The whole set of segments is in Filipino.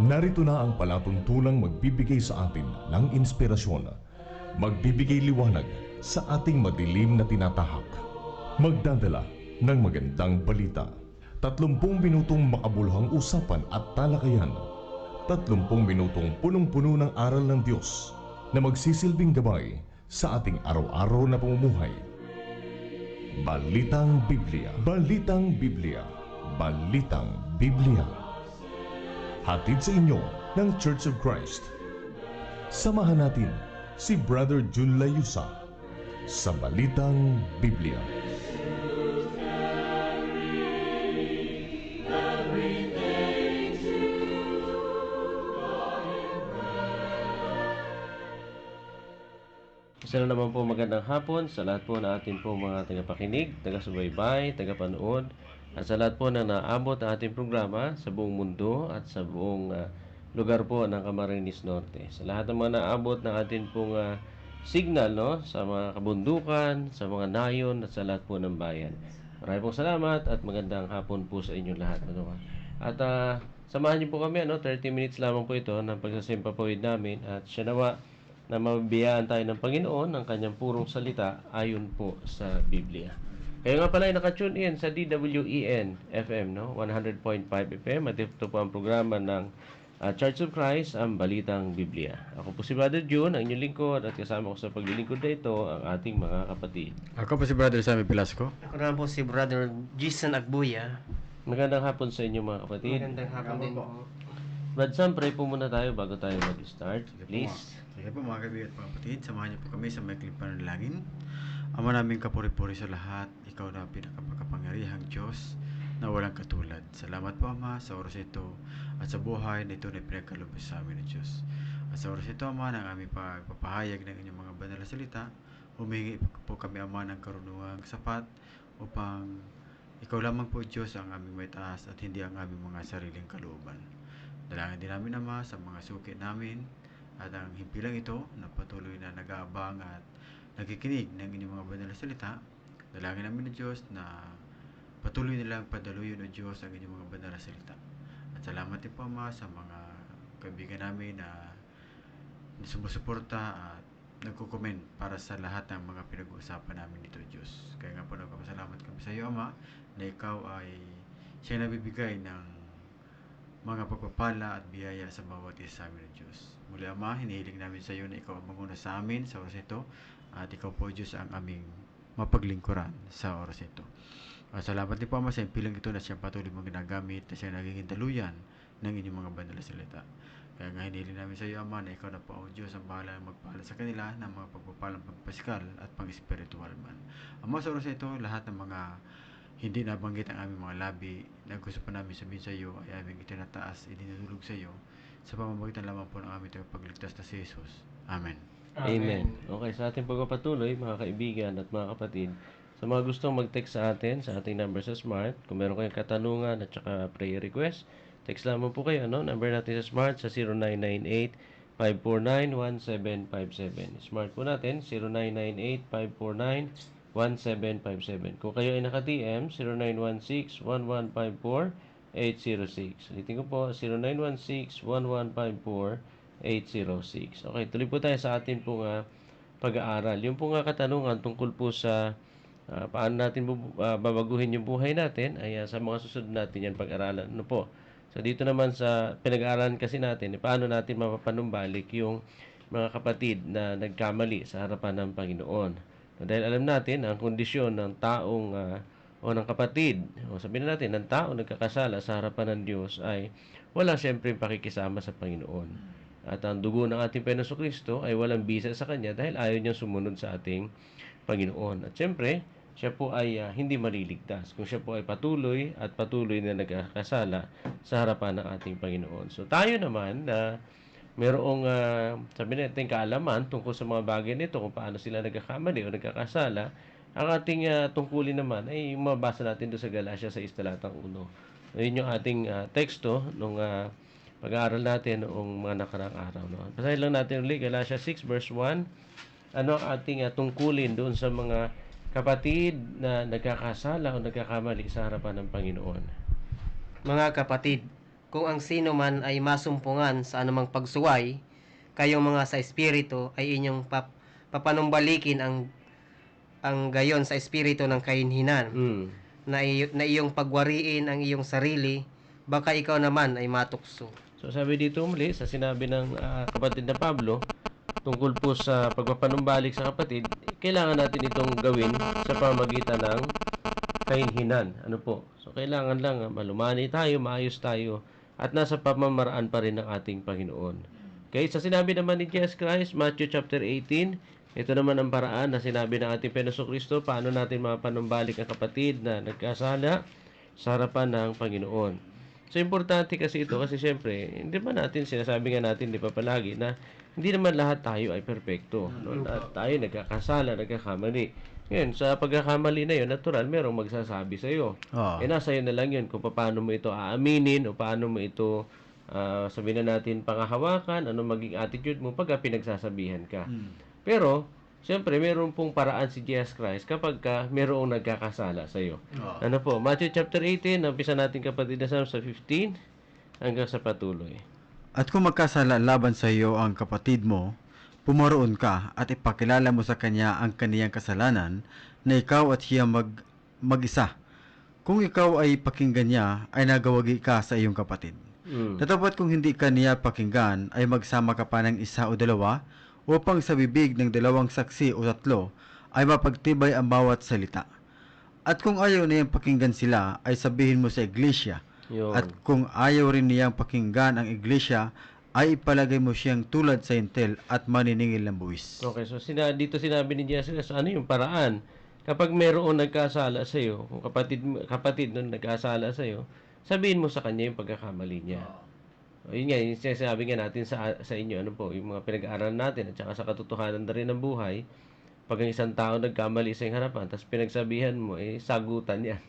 Narito na ang palatuntunang magbibigay sa atin ng inspirasyon, magbibigay liwanag sa ating madilim na tinatahak, magdadala ng magandang balita. 30 minutong makabuluhang usapan at talakayan. 30 minutong punong-puno ng aral ng Diyos na magsisilbing gabay sa ating araw-araw na pamumuhay. Balitang Biblia, Balitang Biblia, Balitang Biblia. Hatid sa inyo ng Church of Christ. Samahan natin si Brother Jun Layusa sa Balitang Biblia. Isa na naman po magandang hapon sa lahat po na ating po mga tagapakinig, taga-subaybay, taga-panood, at sa lahat po na naabot ang ating programa sa buong mundo at sa buong lugar po ng Camarines Norte. Sa lahat ng mga naabot ng ating pong signal, no, sa mga kabundukan, sa mga nayon at sa lahat po ng bayan. Maraming pong salamat at magandang hapon po sa inyo lahat. Ano, at samahan niyo po kami, 30 minutes lamang po ito ng pagsasimpapawid namin at siya nawa na mabibiyaan tayo ng Panginoon ng kanyang purong salita ayon po sa Biblia. Kaya nga pala ay nakatune in sa DWEN FM, 100.5 FM at ito po ang programa ng Church of Christ, ang Balitang Biblia. Ako po si Brother June, ang inyong lingkod, at kasama ko sa paglilingkod na ito ang ating mga kapatid. Ako po si Brother Sammy Velasco. Ako naman po si Brother Jason Agbuya. Magandang hapon sa inyo mga kapatid. Magandang hapon din po. Brad Sam, pray po muna tayo bago tayo mag-start. Please. Sige po mga kaibigan at mga kapatid, samahan niyo po kami sa maikling panalangin. Ama naming kapuri-puri sa lahat, ikaw na pinakapagkapangyarihang Diyos na walang katulad. Salamat po Ama sa oras ito at sa buhay na ito na pinagkaloob sa amin ng Diyos. At sa oras ito Ama ng aming pagpapahayag ng inyong mga banal na salita, humingi po kami Ama ng karunungang sapat upang ikaw lamang po Diyos ang aming may taas at hindi ang aming mga sariling kalooban. Dalangin din namin Ama sa mga suki namin at ang himpilang ito na patuloy na nag-aabang at nakikinig ng inyong mga banal na salita. Dalangin namin ng Diyos na patuloy nilang padaluyin o Diyos ang inyong mga banal na salita. At salamat din po Ama sa mga kaibigan namin na sumusuporta at nagko-comment para sa lahat ng mga pinag-uusapan namin dito Diyos. Kaya nga po nagpapasalamat kami sa iyo Ama na ikaw ay siya nabibigay ng mga pagpapala at biyaya sa bawat isa sa amin ng Diyos. Muli Ama, hinihiling namin sa iyo na ikaw ang manguna sa amin sa oras ito at ikaw po Diyos ang aming mapaglingkuran sa oras ito. Salamat din po Ama sa impilang ito na siyang patuloy mong ginagamit na siyang nagiging daluyan ng inyong mga banal na salita. Kaya nga hinihiling namin sa iyo Ama na ikaw na po ang Diyos ang bahala magpala sa kanila ng mga pagpapalang pagpasikal at pang-espiritual man. Ama, sa oras ito, lahat ng mga hindi nabanggit ang aming mga labi na gusto pa namin sabihin sa iyo ay aming itinataas, idinulog sa iyo sa pamamagitan lamang po ng aming tagapagligtas na si Jesus. Amen. Amen. Okay, sa ating pagpapatuloy, mga kaibigan at mga kapatid, sa mga gustong mag-text sa atin, sa ating number sa Smart, kung meron kayong katanungan at saka prayer request, text lamang po kayo, number natin sa Smart sa 0998-549-1757. Smart po natin, 0998-549-1757. Kung kayo ay naka-TM, 0916-1154-806. Ulitin ko po, 0916-1154-806. Okay, tuloy po tayo sa atin pong pag-aaral. Yung pong katanungan tungkol po sa paano natin babaguhin yung buhay natin ay sa mga susunod natin yan pag-aralan. Ano po? So dito naman sa pinag-aaralan kasi natin, paano natin mapapanumbalik yung mga kapatid na nagkamali sa harapan ng Panginoon. Dahil alam natin ang kondisyon ng taong o ng kapatid, o sabihin natin ng tao nagkakasala sa harapan ng Diyos ay wala siyempre pakikisama sa Panginoon. At ang dugo ng ating Panginoon Kristo ay walang bisa sa Kanya dahil ayaw niyang sumunod sa ating Panginoon. At siyempre, siya po ay hindi maliligtas kung siya po ay patuloy na nagkakasala sa harapan ng ating Panginoon. So tayo naman na merong sabi natin kaalaman tungkol sa mga bagay nito kung paano sila nagkakamali o nagkakasala, ang ating tungkulin naman ay mabasa natin doon sa Galatia 6 talatang 1. Yun yung ating teksto nung pag-aaral natin noong mga nakaraang araw. Basahin lang natin ulit Galatia 6 verse 1. Ano ating tungkulin doon sa mga kapatid na nagkakasala o nagkakamali sa harapan ng Panginoon? Mga kapatid, kung ang sino man ay masumpungan sa anumang pagsuway, kayong mga sa espiritu ay inyong papanumbalikin ang gayon sa espiritu ng kahinhinan, Mm. na iyong pagwariin ang iyong sarili, baka ikaw naman ay matukso. So sabi dito muli sa sinabi ng kapatid na Pablo tungkol po sa pagpapanumbalik sa kapatid, kailangan natin itong gawin sa pamamagitan ng kahinhinan. Ano po? So kailangan lang malumani tayo, maayos tayo, at nasa pamamaraan pa rin ng ating Panginoon. Okay, sa sinabi naman ni Jesus Christ, Matthew chapter 18, ito naman ang paraan na sinabi ng ating Panginoon Kristo, paano natin mapanumbalik ang kapatid na nagkasala sa harapan ng Panginoon. So, importante kasi ito kasi syempre, hindi ba natin, sinasabi nga natin, di pa palagi, na hindi naman lahat tayo ay perpekto. No? Lahat tayo nagkakasala, nagkakamali. Ngayon, sa pagkakamali na yun, natural, merong magsasabi sa iyo. Oo. Nasa iyo na lang yun kung paano mo ito aaminin o paano mo ito, sabihin na natin, pangahawakan, ano maging attitude mo pagka pinagsasabihan ka. Pero, siyempre, meron pong paraan si Jesus Christ kapag merong nagkakasala sa iyo. Ano po? Matthew chapter 18, umpisa natin kapatid na sa 15 hanggang sa patuloy. At kung magkasala laban sa iyo ang kapatid mo, pumaroon ka at ipakilala mo sa kanya ang kaniyang kasalanan na ikaw at siya mag-isa. Kung ikaw ay pakinggan niya, ay nagawagi ka sa iyong kapatid. Tatapat kung hindi ka niya pakinggan, ay magsama ka pa ng isa o dalawa, upang sa bibig ng dalawang saksi o tatlo ay mapagtibay ang bawat salita. At kung ayaw niyang pakinggan sila, ay sabihin mo sa iglesia. Yun. At kung ayaw rin niyang pakinggan ang iglesia, ay ipalagay mo siyang tulad sa intel at maniningil ng buwis. Okay, so dito sinabi ni Jesus, ano yung paraan? Kapag mayroon nagkasala sa iyo, kung kapatid nun nagkasala sa iyo, sabihin mo sa kanya yung pagkakamali niya. Yun nga, yung sinasabi nga natin sa inyo, ano po, yung mga pinag-aaral natin at saka sa katotohanan na rin ng buhay, pag ang isang tao nagkamali sa iyong harapan, tapos pinagsabihan mo, sagutan yan.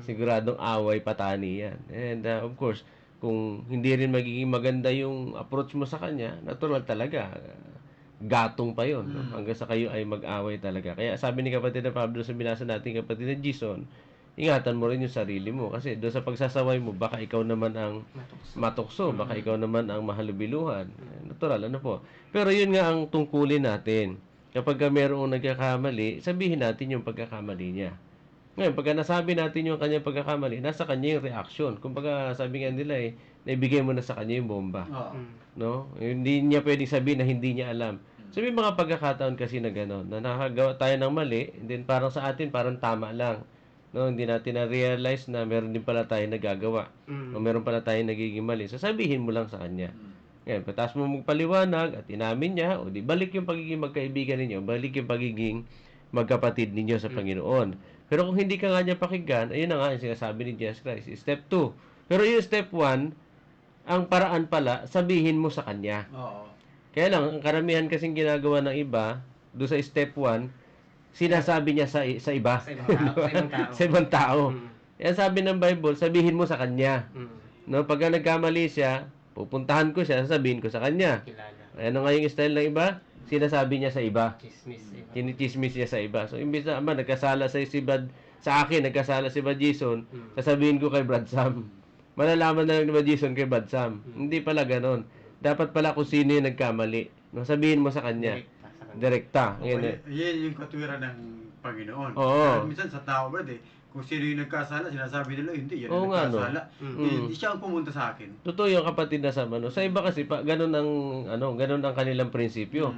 Siguradong away patani yan. And of course, kung hindi rin magiging maganda yung approach mo sa kanya, natural talaga, gatong pa yun. No? Hanggang sa kayo ay mag-away talaga. Kaya sabi ni kapatid na Pablo sa binasa natin kapatid na Jason, ingatan mo rin yung sarili mo. Kasi doon sa pagsasaway mo, baka ikaw naman ang matukso. Baka ikaw naman ang mahalubiluhan. Natural, ano po. Pero yun nga ang tungkulin natin. Kapag mayroong nagkakamali, sabihin natin yung pagkakamali niya. Ngayon, pagka nasabi natin yung kanyang pagkakamali, nasa kanya yung reaction. Kung pagka sabi nga nila naibigay mo na sa kanya yung bomba. No? Hindi niya pwedeng sabihin na hindi niya alam. So, may mga pagkakataon kasi na gano'n, na nakagawa tayo ng mali, and then parang sa atin, parang tama lang. No, hindi natin na-realize na meron din pala tayong nagagawa. O meron pala tayong nagiging mali. So, sabihin mo lang sa kanya. Ngayon, patas mo magpaliwanag at inamin niya, o di balik yung pagiging magkaibigan ninyo, balik yung pagiging magkapatid ninyo sa Panginoon. Pero kung hindi ka nga niya pakinggan, ayun na nga yung sinasabi ni Jesus Christ. Step 2. Pero yung step 1, ang paraan pala, sabihin mo sa kanya. Kaya lang, ang karamihan kasing ginagawa ng iba, doon sa step 1, sinasabi niya sa iba. Sa ibang tao. Sa ibang tao. Yan sabi ng Bible, sabihin mo sa kanya. No, pagka nagkamali siya, pupuntahan ko siya, sasabihin ko sa kanya. Kilala. Ano nga yung style ng iba? Sinasabi niya sa iba. Chismis. Chinichismis niya sa iba. So, imbis na, nagkasala sa akin, nagkasala si Brad Jason, sasabihin ko kay Brad Sam. Malalaman na lang ni Brad Jason kay Brad Sam. Hindi pala ganon. Dapat pala kung sino yung nagkamali. No, sabihin mo sa kanya. Direkta. Yan yung katwiran ng Panginoon. Oo. Pero minsan sa tao, Brad, kung sino yung nagkasala, sinasabi nila, hindi, yan Oo yung nga, no? nagkasala. Hindi siya ang pumunta sa akin. Totoo yung kapatid na sama, no? Sa iba kasi, ganun ang kanilang prinsipyo.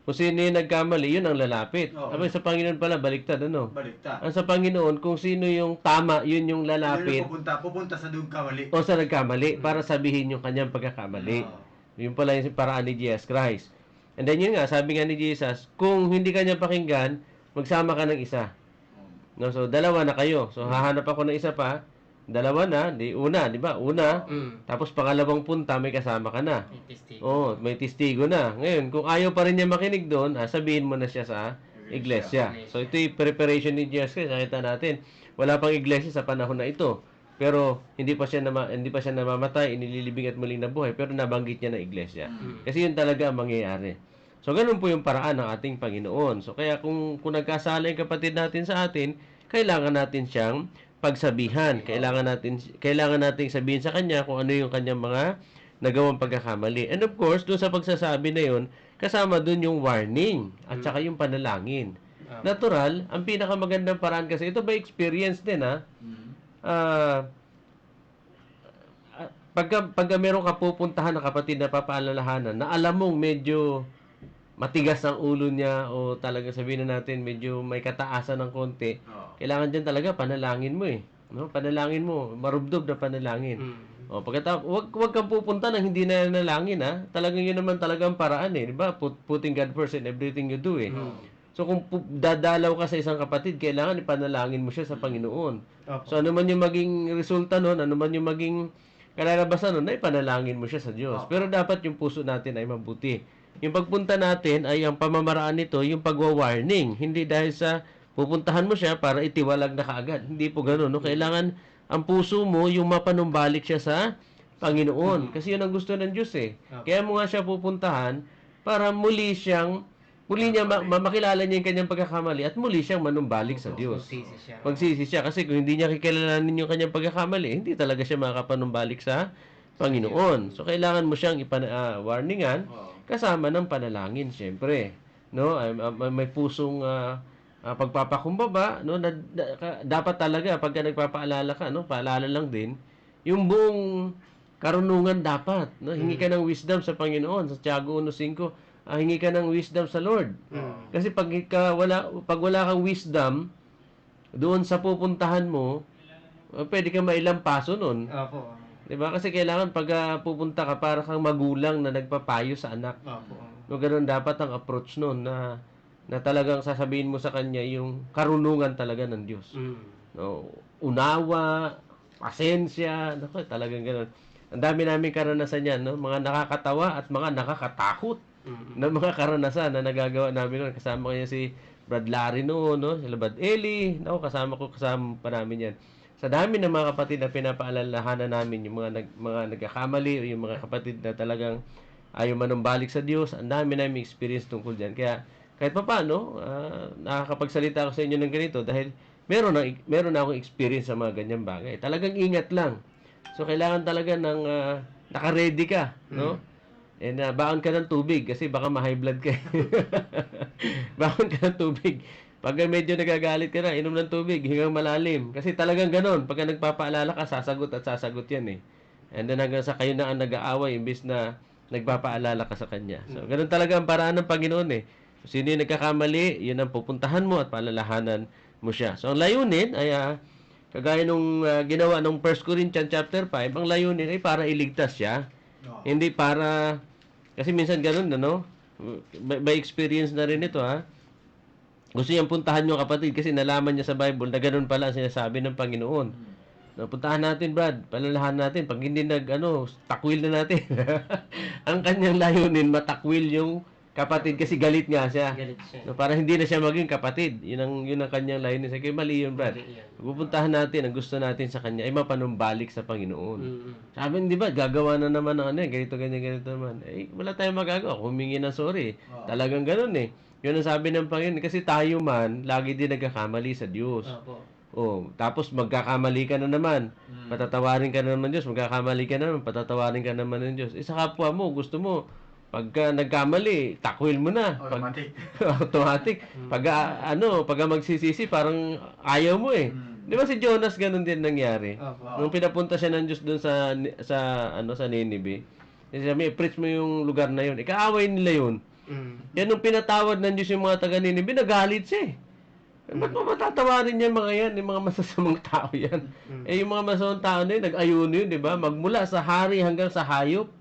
Kung sino yung nagkamali, yun ang lalapit. Oo. Abay, sa Panginoon pala, baliktad, ano? Baliktad. Ang sa Panginoon, kung sino yung tama, yun yung lalapit. Pupunta sa doon kamali. O sa nagkamali, para sabihin yung kanyang pagkakamali. Yun pala yung paraan ni Jesus Christ. And then yun nga, sabi nga ni Jesus, kung hindi kanya pakinggan, magsama ka ng isa. No, so dalawa na kayo. So hahanap ako ng isa pa. Dalawa na, una, di ba? Una, tapos pangalawang punta may kasama ka na. May testigo na. Ngayon, kung ayaw pa rin niya makinig doon, sabihin mo na siya sa iglesia. So ito yung preparation ni Jesus Christ. Nakita natin, wala pang iglesia sa panahon na ito. Pero hindi pa siya namamatay, inililibing at muling nabuhay, pero nabanggit niya na iglesia. Kasi yun talaga ang mangyayari. So ganun po yung paraan ng ating Panginoon. So kaya kung nagkasala yung kapatid natin sa atin, kailangan natin siyang pagsabihan. Kailangan nating sabihin sa kanya kung ano yung kanyang mga nagawang pagkakamali. And of course, doon sa pagsasabi na yun, kasama doon yung warning at saka yung panalangin. Natural, ang pinakamagandang paraan kasi, ito ba experience din ha? Ah, pagka meron ka pupuntahan na kapatid na papaalalahanan na alam mong medyo matigas ang ulo niya o talaga sabihin na natin medyo may kataasan ng konti, kailangan dyan talaga panalangin mo eh. No? Panalangin mo, marubdob na panalangin. O pagkatapos, wag kang pupunta nang hindi na nalangin ha. Talagang yun naman talagang paraan eh, di ba? Putting God first in everything you do eh. So kung dadalaw ka sa isang kapatid, kailangan ipanalangin mo siya sa Panginoon. So ano man yung maging resulta noon, ano man yung maging kalalabasan noon, ay panalangin mo siya sa Diyos. Pero dapat yung puso natin ay mabuti. Yung pagpunta natin ay ang pamamaraan nito, yung pagwa-warning. Hindi dahil sa pupuntahan mo siya para itiwalag na kaagad. Hindi po gano'n. No? Kailangan ang puso mo yung mapanumbalik siya sa Panginoon. Kasi yun ang gusto ng Diyos eh. Kaya mo nga siya pupuntahan para muli niya makilala niya yung kanyang pagkakamali at muli siyang manumbalik sa Diyos. Magsisi siya. Kasi kung hindi niya kikilalanin yung kanyang pagkakamali, hindi talaga siya makakapanumbalik sa Panginoon. So, kailangan mo siyang warningan kasama ng panalangin, siyempre. No? May pusong pagpapakumbaba, no? Dapat talaga, pagka nagpapaalala ka, no? Paalala lang din, yung buong karunungan dapat. No? Hingi ka ng wisdom sa Panginoon. Sa Tiago 1:5, hingi ka ng wisdom sa Lord. Kasi pag wala kang wisdom doon sa pupuntahan mo, pwede kang mailang paso nun. Diba? Kasi kailangan pag pupunta ka para kang magulang na nagpapayo sa anak. No, ganun dapat ang approach nun na talagang sasabihin mo sa kanya yung karunungan talaga ng Diyos. No, unawa, pasensya, naku, talagang ganun. Ang dami namin karanasan yan, no? Mga nakakatawa at mga nakakatakot na mga karanasan na nagagawa namin noon. Kasama ko yan si Brad Larry noon, no? Si Brad Eli, no? Kasama pa namin yan. Sa dami ng mga kapatid na pinapaalalahanan namin, yung mga nagkakamali, o yung mga kapatid na talagang ayaw manumbalik sa Diyos, ang dami namin experience tungkol dyan. Kaya kahit pa paano, nakakapagsalita ako sa inyo ng ganito dahil meron na akong experience sa mga ganyang bagay. Talagang ingat lang. So, kailangan talaga ng naka-ready ka, no? And baon ka ng tubig kasi baka ma-high blood ka. Baon ka ng tubig. Pag medyo nagagalit ka na, inom ng tubig, hingang malalim. Kasi talagang ganon. Pagka nagpapaalala ka, sasagot yan eh. And then hanggang sa kayo na ang nag-aaway imbis na nagpapaalala ka sa kanya. So, ganon talaga ang paraan ng Panginoon eh. So, sino yung nagkakamali, yun ang pupuntahan mo at paalalahanan mo siya. So, ang layunin ay kagaya nung ginawa nung 1 Corinthians chapter 5, ang layunin ay para iligtas siya. Hindi para, kasi minsan ganun, ano? By experience na rin ito, ha? Gusto niyang puntahan yung kapatid kasi nalaman niya sa Bible na ganun pala ang sinasabi ng Panginoon. No, puntahan natin, Brad. Palalahan natin. Pag hindi takwil na natin. Ang kanyang layunin, matakwil yung kapatid kasi galit nga siya. No, para hindi na siya maging kapatid. Yun ang kanyang layunin. Sige, mali yun, Brad. Pupuntahan natin, ang gusto natin sa kanya ay mapanumbalik sa Panginoon. Sabi, di ba, gagawa na naman ng ganito naman. Wala tayong magagawa. Humingi ng sorry. Talagang ganun eh. Yun ang sabi ng Panginoon. Kasi tayo man, lagi din nagkakamali sa Diyos. Tapos magkakamali ka na naman. Patatawarin ka na naman Diyos. Magkakamali ka na naman. Patatawarin ka naman ng Diyos. Sa kapwa mo, gusto mo, pagka nagkamali, takwil mo na. Automatic. Pagka magsisisi, parang ayaw mo eh. Di ba si Jonas ganun din nangyari? Nung pinapunta siya ng Diyos doon sa Nineveh, sabi, preach mo yung lugar na yun. Ikaaway nila yun. Yan nung pinatawad ng Diyos yung mga taga Nineveh, nagalit siya eh. Ba't mo matatawarin yan mga yan? Yung mga masasamang tao yan. Yung mga masasamang tao na yun, nag-ayuno yun, di ba? Magmula sa hari hanggang sa hayop.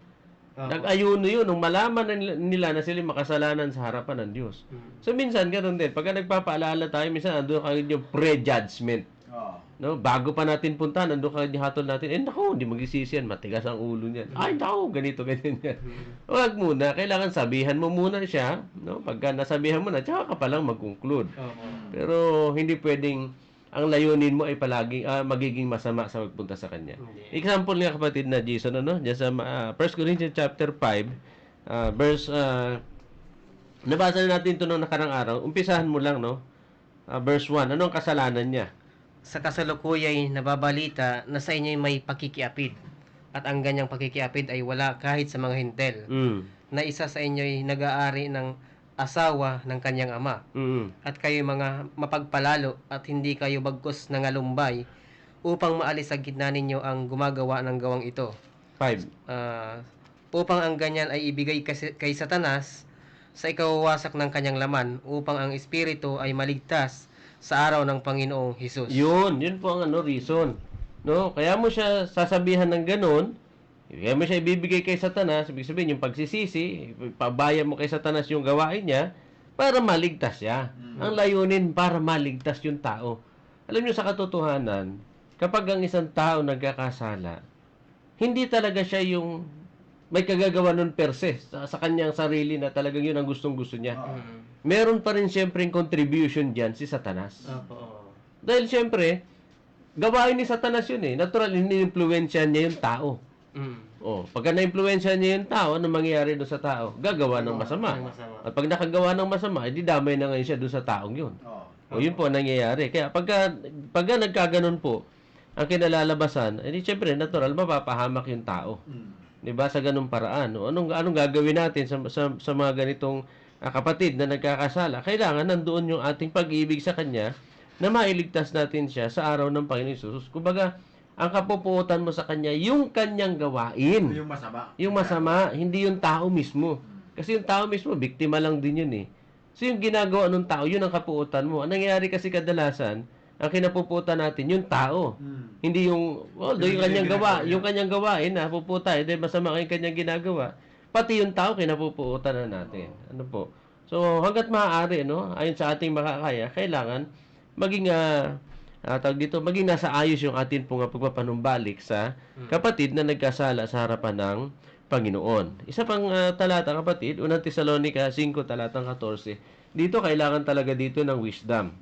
Nag-ayuno yun nung malaman nila na sila makasalanan sa harapan ng Diyos. So minsan, ganoon din. Pagka nagpapaalala tayo, minsan andun kagad yung pre-judgment. No? Bago pa natin punta, nandun kagad yung hatol natin. Naku, hindi magsisisi yan. Matigas ang ulo niyan. Naku, ganito, ganyan yan. Huwag muna. Kailangan sabihan mo muna siya. No? Pagka nasabihan mo na, tsaka ka palang mag-conclude. Pero hindi pwedeng ang layunin mo ay palaging magiging masama sa pagpunta sa kanya. Example nga kapatid na Jason, diyan sa 1 Corinthians chapter 5, verse nabasa na natin ito noong nakarang araw. Umpisahan mo lang, no? Verse 1. Ano ang kasalanan niya? sa kasalukuyay nababalita na sa inyo may pakikiapid. At ang ganyang pakikiapid ay wala kahit sa mga hintel. Na isa sa inyo ay nag-aari ng asawa ng kanyang ama. At kayo mga mapagpalalo at hindi kayo bagkos ng alumbay upang maalis sa gitna ninyo ang gumagawa ng gawang ito. 5. Upang ang ganyan ay ibigay kay Satanas sa ikawawasak ng kanyang laman upang ang espiritu ay maligtas sa araw ng Panginoong Hesus. Yun po ang reason. No? Kaya mo siya sasabihan ng ganun, kaya mo siya ibibigay kay Satanas, ibig sabihin yung pagsisisi, pabayan mo kay Satanas yung gawain niya para maligtas siya. Ang layunin para maligtas yung tao. Alam niyo sa katotohanan, kapag ang isang tao nagkakasala, hindi talaga siya yung may kagagawa nun per se sa kanyang sarili na talagang yun ang gustong-gusto niya. Meron pa rin siyempre contribution diyan si Satanas. Dahil siyempre, gawain ni Satanas yun eh. Natural, ini-influensya niya yung tao. Pagka na-influensya niya yung tao, ano mangyayari doon sa tao? Gagawa ng masama. At pag nakagawa ng masama, edi damay na ngayon siya doon sa taong yun. Yun po ang nangyayari. Kaya pagka nagkaganon po, ang kinalalabasan, edi siyempre, natural, mapapahamak yung tao. Diba? Sa ganung paraan. Anong gagawin natin sa mga ganitong kapatid na nagkakasala? Kailangan nandoon yung ating pag-ibig sa kanya na mailigtas natin siya sa araw ng Panginoon Jesus. Kumbaga, ang kapupuotan mo sa kanya, yung kanyang gawain. Yung masama. Yung masama, hindi yung tao mismo. Kasi yung tao mismo, biktima lang din yun eh. So yung ginagawa ng tao, yun ang kapuutan mo. Ang nangyayari kasi kadalasan, ang kinapuputan natin, yung tao. Hindi yung, yung kanyang gawa, yung kanyang gawain na puputa, hindi masama yung kanyang ginagawa. Pati yung tao, kinapuputan na natin. Ano po? So, hanggat maaari, ayon sa ating makakaya, kailangan maging maging nasa ayos yung atin pong pagpapanumbalik sa kapatid na nagkasala sa harapan ng Panginoon. Isa pang talata, kapatid, unang Tesalonica 5, talatang 14. Dito, kailangan talaga dito ng wisdom.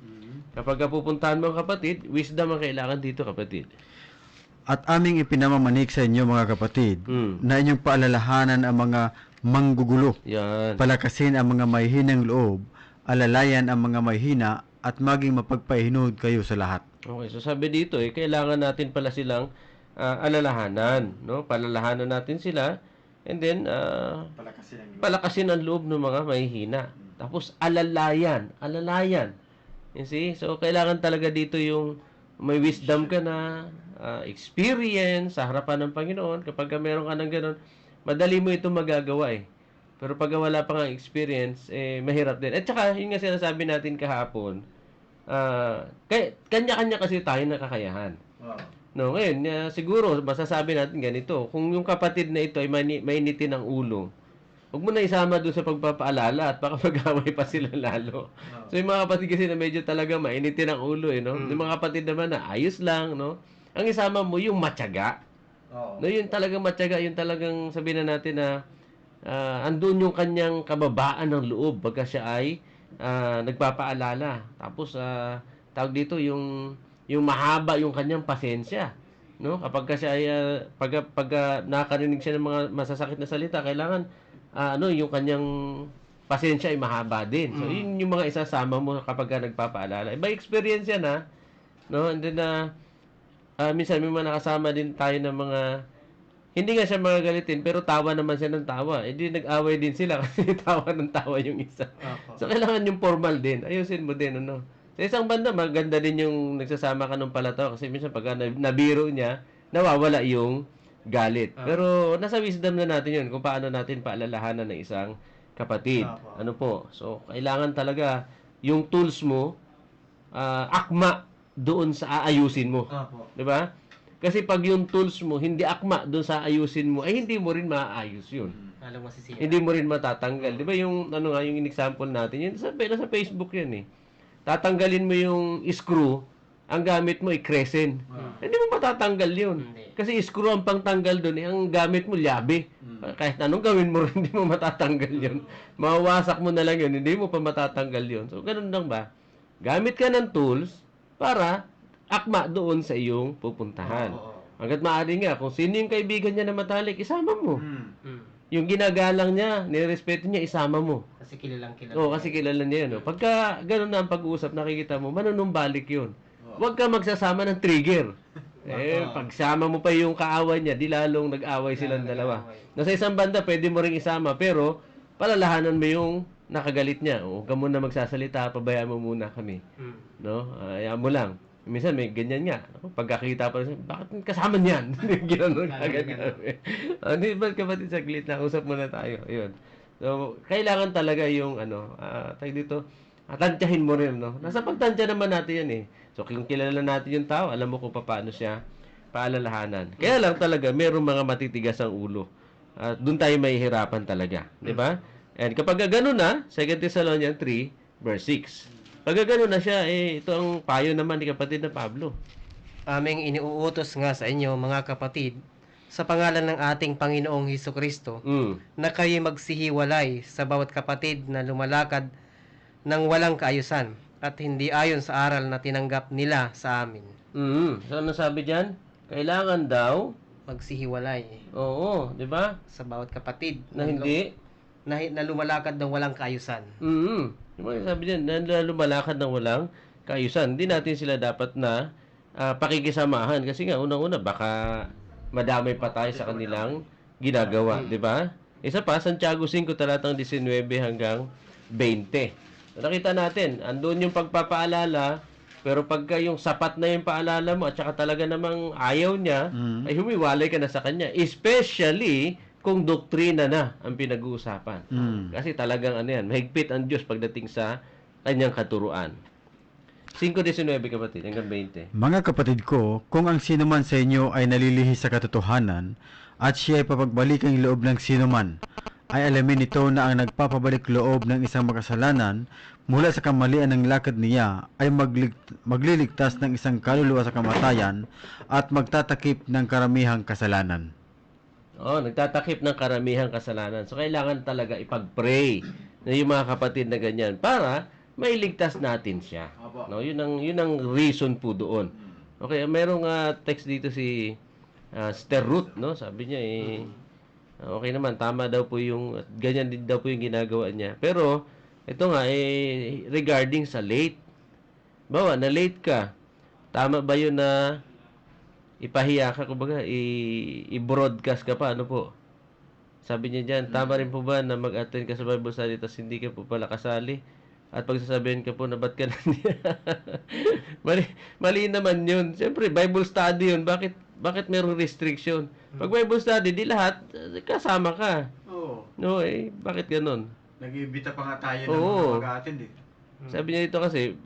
Kapag pupuntahan mo ang kapatid, wisdom ang kailangan dito, kapatid. At aming ipinamamanik sa inyo mga kapatid, na inyong paalalahanan ang mga manggugulo. Yan. Palakasin ang mga may hinang loob, alalayan ang mga may hina, at maging mapagpahinod kayo sa lahat. Okay, so sabi dito, kailangan natin pala silang alalahanan, no? Palalahanan natin sila, and then palakasin ang loob ng mga may hina. Tapos alalayan. You see? So kailangan talaga dito yung may wisdom ka na, experience sa harapan ng Panginoon. Kapag meron ka ng ganun, madali mo ito magagawa eh. Pero pag wala pa nga experience, mahirap din. At saka, yun nga sinasabi natin kahapon, kanya-kanya kasi tayo na kakayahan. No, ngayon, siguro, masasabi natin ganito, kung yung kapatid na ito ay mainitin ang ulo, huwag mo na isama doon sa pagpapaalala at baka mag-away pa sila lalo. So, yung mga kapatid kasi na medyo talaga mainitin ang ulo, no? Yung mga kapatid naman na ayos lang, no? Ang isama mo, yung matyaga. No, yun talagang matyaga, yun talagang sabihin na natin na andun yung kanyang kababaan ng loob pagka siya ay nagpapaalala. Tapos tawag dito yung mahaba yung kanyang pasensya, no? Kapag siya ay pag nakarinig siya ng mga masasakit na salita, kailangan yung kanyang pasensya ay mahaba din. So yun yung mga isasama mo kapag nagpapaalala. By experience yan no? And then minsan may mga nakasama din tayo ng mga hindi nga siya magagalitin, pero tawa naman siya ng tawa. Di nag-away din sila kasi tawa ng tawa yung isa. So, kailangan yung formal din. Ayusin mo din, Sa isang banda, maganda din yung nagsasama ka ng palatawa kasi minsan pag nabiro niya, nawawala yung galit. Pero nasa wisdom na natin yun kung paano natin paalalahanan ng isang kapatid. Ano po? So, kailangan talaga yung tools mo, akma doon sa aayusin mo. Di ba? Kasi pag yung tools mo, hindi akma doon sa ayusin mo, ay hindi mo rin maaayos yun. Hindi mo rin matatanggal. Di ba yung, yung example natin, yun, sa Facebook yan eh. Tatanggalin mo yung screw, ang gamit mo ay crescent. Hindi mo matatanggal yun. Kasi screw ang pangtanggal doon, ang gamit mo lyabe. Kahit anong gawin mo rin, hindi mo matatanggal yun. Mawawasak mo na lang yun, hindi mo pa matatanggal yun. So, ganun lang ba? Gamit ka ng tools para akma doon sa iyong pupuntahan. Hanggat maaari nga, kung sino yung kaibigan niya na matalik, isama mo. Yung ginagalang niya, nirespeto niya, isama mo. Kasi kilalang kilala. Oo, kasi kilala niya yun. Pagka gano'n na ang pag-uusap, nakikita mo, manunumbalik yun. huwag ka magsasama ng trigger. Pagsama mo pa yung kaaway niya, di lalong nag-away silang dalawa. Nasa isang banda, pwede mo ring isama, pero palalahanan mo yung nakagalit niya. Huwag ka muna magsasalita, pabayaan mo muna kami. No? Hayaan mo lang. Minsan may ganyan nga. Pagkakita pa rin, bakit kasama niyan? Ginanon agad kami. Di ba kapatid, saglit na, usap muna tayo. Ayun. So, kailangan talaga yung, tayo dito, tansyahin mo rin, no? Nasa pagtansya naman natin yan eh. So, kung kilala natin yung tao, alam mo kung paano siya paalalahanan. Kaya lang talaga, mayroong mga matitigas ang ulo. At doon tayo mahihirapan talaga. Di ba? And kapag gano'n na, 2 Thessalonians 3, verse 6. Pag gano'n na siya, ito ang payo naman ni kapatid na Pablo. Aming iniuutos nga sa inyo, mga kapatid, sa pangalan ng ating Panginoong Hesukristo, na kayo magsihiwalay sa bawat kapatid na lumalakad ng walang kaayusan at hindi ayon sa aral na tinanggap nila sa amin. So, ano sabi dyan? Kailangan daw Magsihiwalay oo, di ba? sa bawat kapatid Na hindi na lumalakad ng walang kaayusan. Di ba sabi dyan, na lumalakad ng walang kaayusan. Hindi natin sila dapat na pakikisamahan kasi nga unang-una baka madamay pa tayo sa kanilang ginagawa, di ba? Isa pa, Santiago 5 talatang 19 hanggang 20. Nakita natin, andun yung pagpapaalala, pero pagka yung sapat na yung paalala mo at saka talaga namang ayaw niya, ay humiwalay ka na sa kanya. Especially kung doktrina na ang pinag-uusapan. Kasi talagang mahigpit ang Diyos pagdating sa kanyang katuruan. 5:19 kapatid, hanggang 20. Mga kapatid ko, kung ang sino man sa inyo ay nalilihi sa katotohanan at siya ay papagbalik ang loob ng sino man, ay alamin nito na ang nagpapabalik loob ng isang makasalanan mula sa kamalian ng lakad niya ay magliligtas ng isang kaluluwa sa kamatayan at magtatakip ng karamihang kasalanan. Nagtatakip ng karamihang kasalanan. So, kailangan talaga ipag-pray na yung mga kapatid na ganyan para mailigtas natin siya. No, yun ang reason po doon. Okay, merong text dito si Sister Ruth, no? Sabi niya okay naman, tama daw po yung ganyan din daw po yung ginagawa niya. Pero ito nga regarding sa late. Bawa na late ka. Tama ba yun na ipahiya ka, kumbaga i-broadcast ka pa, ano po? Sabi niya diyan, tama rin po ba na mag-attend ka sa Bible study tapos hindi ka po pala kasali? At pagsasabihin ka po na ba't ka na niya? mali naman yun. Siyempre, Bible study yun. Bakit merong restriction? Pag Bible study, di lahat, kasama ka. Oo. No, bakit ganun? Nag-iimbita pa nga tayo ng mga mag-attend Sabi niya dito kasi,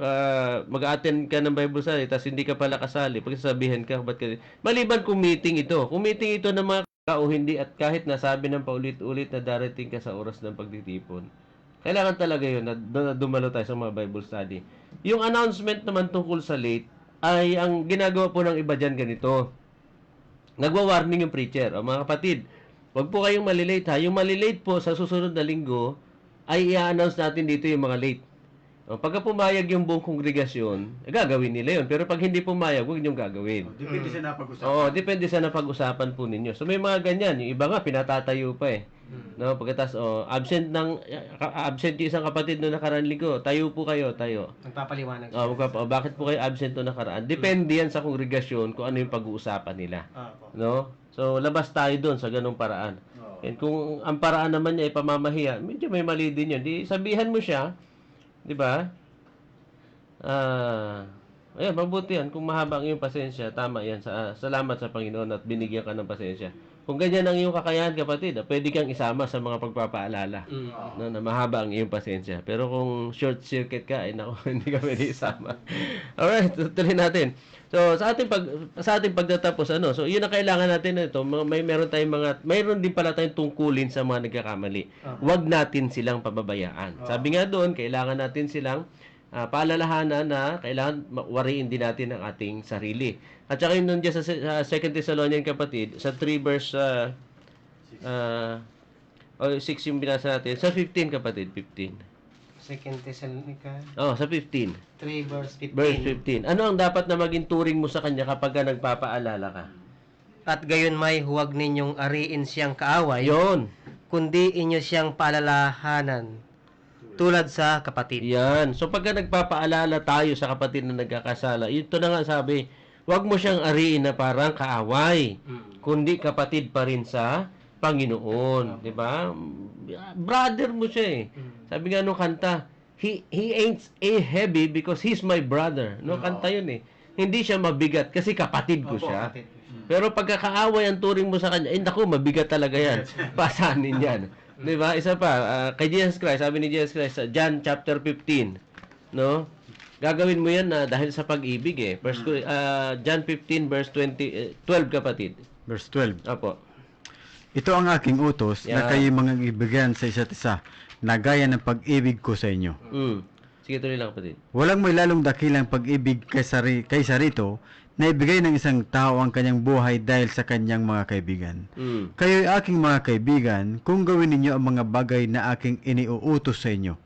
mag-attend ka ng Bible study, tapos hindi ka pala kasali. Pagsasabihin ka, ba't ka... Maliban kung meeting ito. Kung meeting ito ng mga o hindi, at kahit nasabi ng paulit-ulit na darating ka sa oras ng pagtitipon, kailangan talaga yun na dumalo tayo sa mga Bible study. Yung announcement naman tungkol sa late, ay ang ginagawa po ng iba dyan ganito. Nagwa-warning yung preacher. O mga kapatid, wag po kayong malilate ha. Yung malilate po sa susunod na linggo, ay i-announce natin dito yung mga late. O, pagka pumayag yung buong kongregasyon, gagawin nila yun. Pero pag hindi pumayag, huwag niyong gagawin. Depende sa napag-usapan. Oo, depende sa napag-usapan po ninyo. So may mga ganyan. Yung iba nga, pinatatayo pa eh. No, pagkatas absent yung isang kapatid no nakaraan linggo. Tayo po kayo, tayo. Nagpapaliwanag. Bakit po kayo absent no nakaraan? Depende yan sa kongregasyon kung ano yung pag-uusapan nila. No? So labas tayo doon sa ganung paraan. And kung ang paraan naman niya ay pamamahiya, medyo may mali din yun. Di sabihan mo siya, di ba? Ayan, mabuti yan. Kung mahaba ang iyong pasensya, tama yan. Salamat sa Panginoon at binigyan ka ng pasensya. Kung ganyan ang iyong kakayahan, kapatid, pwede kang isama sa mga pagpapaalala. No, na mahaba ang iyong pasensya. Pero kung short circuit ka, naku, hindi ka pwede isama. Alright, tuloy natin. So, sa ating pagtatapos, so, yun ang kailangan natin ito. Mayroon din pala tayong tungkulin sa mga nagkakamali. Huwag natin silang pababayaan. Sabi nga doon, kailangan natin silang paalalahanan na kailangan wariin din natin ang ating sarili. At saka yun dyan sa 2 Thessalonians kapatid, sa 3 verse 6 yung binasa natin. Sa 15 kapatid, 15. 2 Thessalonica Sa 15. 3 verse 15. Verse 15. Ano ang dapat na maging turing mo sa kanya kapag nagpapaalala ka? At gayon may huwag ninyong ariin siyang kaaway, Yon. kundi inyo siyang paalalahanan tulad sa kapatid. Yan. So pagka nagpapaalala tayo sa kapatid na nagkakasala, ito na nga sabi, huwag mo siyang ariin na parang kaaway, kundi kapatid pa rin sa Panginoon, 'di ba? Brother mo siya eh. Sabi nga nung kanta, he ain't a heavy because he's my brother. No, kanta 'yun eh. Hindi siya mabigat kasi kapatid ko siya. Pero pagkakaaway ang turing mo sa kanya, naku, mabigat talaga yan. Pasanin yan. Di ba? Isa pa, kay Jesus Christ, sabi ni Jesus Christ, sa John chapter 15, no? Gagawin mo yan dahil sa pag-ibig eh. John 15 verse 12 kapatid. Verse 12. Apo. Ito ang aking utos na kayo mga ibigan sa isa't isa, na gaya ng pag-ibig ko sa inyo. Sige, tuloy lang kapatid. Walang may lalong dakilang pag-ibig kaysa rito na ibigay ng isang tao ang kanyang buhay dahil sa kanyang mga kaibigan. Kayo'y aking mga kaibigan kung gawin ninyo ang mga bagay na aking iniuutos sa inyo.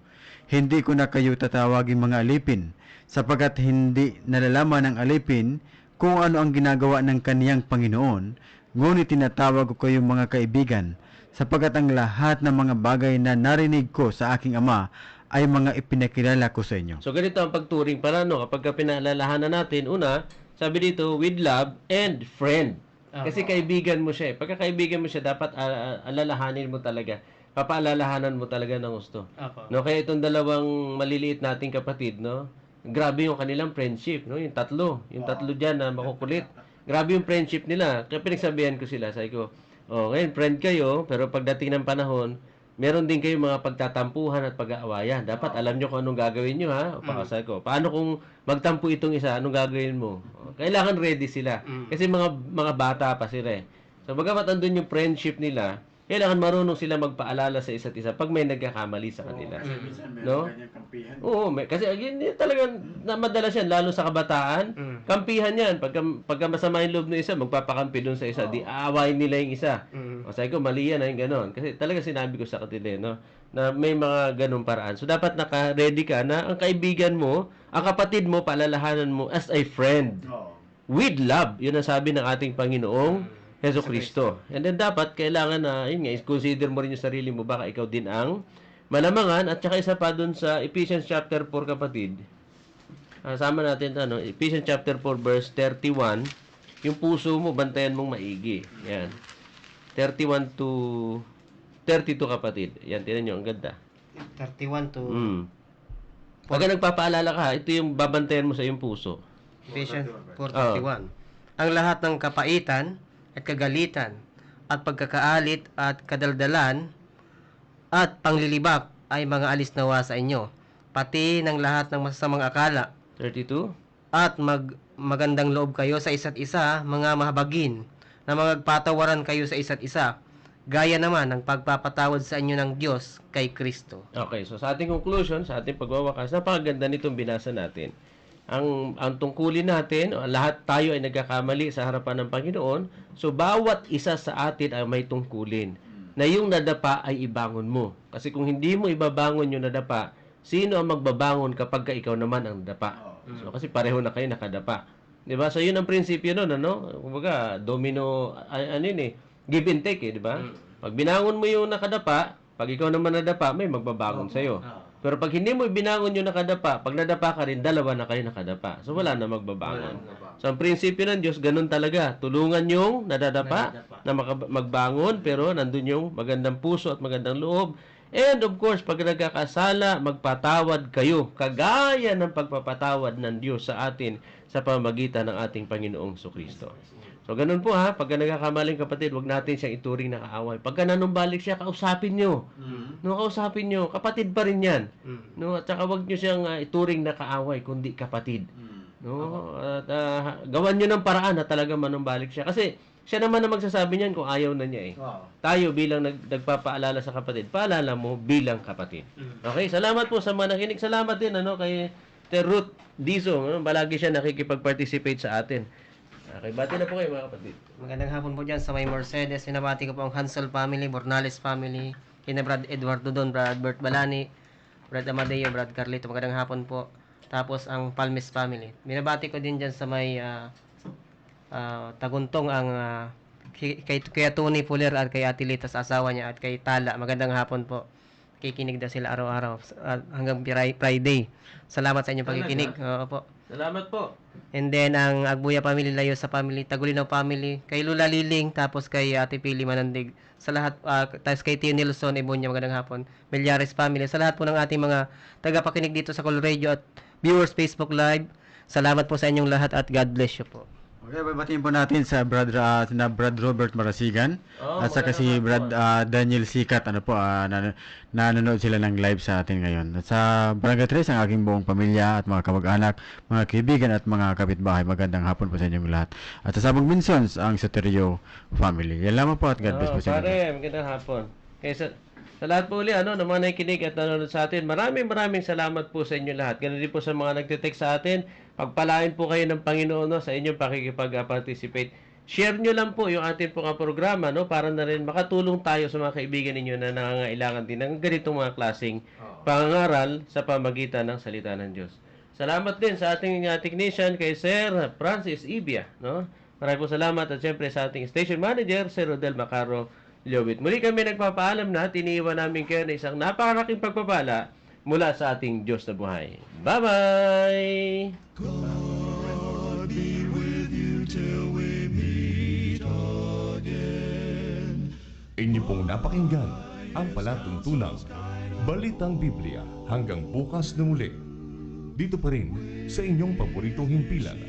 Hindi ko na kayo tatawagin mga alipin, sapagkat hindi nalalaman ng alipin kung ano ang ginagawa ng kaniyang Panginoon, ngunit tinatawag ko kayong mga kaibigan, sapagkat ang lahat ng mga bagay na narinig ko sa aking Ama ay mga ipinakilala ko sa inyo. So ganito ang pagturing pala, no? Kapag pinaalalahanan natin, una, sabi dito, with love and friend. Kasi kaibigan mo siya eh. Pagka kaibigan mo siya, dapat alalahanin mo talaga. Papaalalahanan mo talaga ng gusto. No, kaya itong dalawang maliliit nating kapatid, no? Grabe yung kanilang friendship, no? Yung tatlo diyan na makukulit. Grabe yung friendship nila. Kaya pinagsabihan ko sila, sabi ko, ngayon friend kayo, pero pagdating ng panahon, meron din kayong mga pagtatampuhan at pag-aawayan. Dapat alam nyo kung anong gagawin nyo, ha? O pakasal ko. Paano kung magtampo itong isa, anong gagawin mo? Kailangan ready sila. Kasi mga bata pa sila eh. So, bagamat andun yung friendship nila, kailangan marunong sila magpaalala sa isa't isa pag may nagkakamali sa kanila. No? Oo, kasi talagang madalas yan, lalo sa kabataan, kampihan yan. Pagka masama yung loob ng isa, magpapakampi dun sa isa, di aawayin nila yung isa. O sabi ko, mali yan, yung ganon. Kasi talaga sinabi ko sa kanila, no? Na may mga ganong paraan. So, dapat naka-ready ka na ang kaibigan mo, ang kapatid mo, paalalahanan mo as a friend. With love. Yun ang sabi ng ating Panginoong Hesus Kristo. And then dapat, kailangan na, yun nga, consider mo rin yung sarili mo, baka ikaw din ang malamangan. At saka isa pa dun sa Ephesians chapter 4, kapatid. Sama natin, Ephesians chapter 4, verse 31. Yung puso mo, bantayan mong maigi. Yan. 31 to 32, kapatid. Yan, tinan nyo, ang ganda. 31 to... Pagka nagpapaalala ka, ito yung babantayan mo sa iyong puso. Ephesians 4:31. Ang lahat ng kapaitan at kagalitan at pagkakaalit at kadaldalan at panglilibak ay mga alis nawa sa inyo, pati ng lahat ng masasamang akala. 32. At magandang loob kayo sa isa't isa, mga mahabagin, na magpatawaran kayo sa isa't isa, gaya naman ng pagpapatawad sa inyo ng Diyos kay Kristo. Okay, so sa ating conclusion, sa ating pagwawakas, napakaganda nitong binasa natin. Ang tungkulin natin, lahat tayo ay nagkakamali sa harapan ng Panginoon. So, bawat isa sa atin ay may tungkulin na yung nadapa ay ibangon mo. Kasi kung hindi mo ibabangon yung nadapa, sino ang magbabangon kapag ikaw naman ang nadapa? So, kasi pareho na kayo nakadapa. Diba? So, yun ang prinsipyo nun, ano? Kumbaga, domino, give and take, di ba? Pag binangon mo yung nakadapa, pag ikaw naman nadapa, may magbabangon sa'yo. Pero pag hindi mo binangon yung nakadapa, pag nadapa ka rin, dalawa na kayo nakadapa. So, wala na magbabangon. So, ang prinsipyo ng Diyos, ganun talaga. Tulungan yung nadadapa na magbangon, pero nandun yung magandang puso at magandang loob. And of course, pag nagkakasala, magpatawad kayo. Kagaya ng pagpapatawad ng Diyos sa atin sa pamamagitan ng ating Panginoong Kristo. So, ganun po ha. Pagka nagkakamaling kapatid, wag natin siyang ituring na kaaway. Pagka nanumbalik siya, kausapin nyo. No, kausapin nyo. Kapatid pa rin yan. No, at saka wag nyo siyang ituring na kaaway, kundi kapatid. No, at gawan nyo ng paraan na talaga manumbalik siya. Kasi, siya naman na magsasabi niyan kung ayaw na niya eh. Tayo bilang nagpapaalala sa kapatid, paalala mo bilang kapatid. Okay, salamat po sa mga nakinig. Salamat din kay Ruth Dizong. Balagi siya nakikipag-participate sa atin. Okay, bati na po kayo mga kapatid. Magandang hapon po dyan sa may Mercedes. Sinabati ko po ang Hansel family, Bornales family, kina Brad Eduardo Don, Brad Bert Balani, Brad Amadeo, Brad Carlito. Magandang hapon po. Tapos ang Palmes family. Binabati ko din dyan sa may Taguntong ang kay Tony Fuller at kay Ate Lita sa asawa niya at kay Tala. Magandang hapon po. kikinig daw sila araw-araw hanggang Friday. Salamat sa inyong pakikinig. Oo po. Salamat po. And then, ang Agbuya family, Layo sa family, Tagulinaw family, kay Lula Liling, tapos kay Ate Pili Manandig, sa lahat, tapos kay Tio Nelson, Ibonya, magandang hapon, Melyares family, sa lahat po ng ating mga tagapakinig dito sa Call Radio at viewers Facebook Live, salamat po sa inyong lahat at God bless you po. Okay, babatiin po natin sa Brad Robert Marasigan at saka si Brad Daniel Sikat, nanonood sila ng live sa atin ngayon. At sa Barangay Tres, ang aking buong pamilya at mga kamag-anak, mga kaibigan at mga kapitbahay, magandang hapon po sa inyong lahat. At sa Sabong Minsons, ang Soterio family. Yan lamang po at God bless po sa inyo. Pare, magandang hapon. Kaya sa lahat po uli, na mga nakikinig at nanonood sa atin, maraming salamat po sa inyo lahat. Ganun din po sa mga nagtitext sa atin, pagpalain po kayo ng Panginoon sa inyong pakikipag-participate. Share nyo lang po yung ating pong programa, para na rin makatulong tayo sa mga kaibigan ninyo na nangangailangan din ng ganitong mga klaseng pangangaral sa pamagitan ng salita ng Diyos. Salamat din sa ating technician kay Sir Francis Ibia. Maraming po salamat at siyempre sa ating station manager, Sir Rodel Macaro Liobit. Muli kami nagpapaalam na tiniiwan namin kayo na isang napakalaking pagpapala mula sa ating Diyos na buhay. Bye-bye! God be with you till we meet again. Inyo pong napakinggan ang palatuntunang Balitang Biblia hanggang bukas na muli. Dito pa rin sa inyong paboritong himpilan,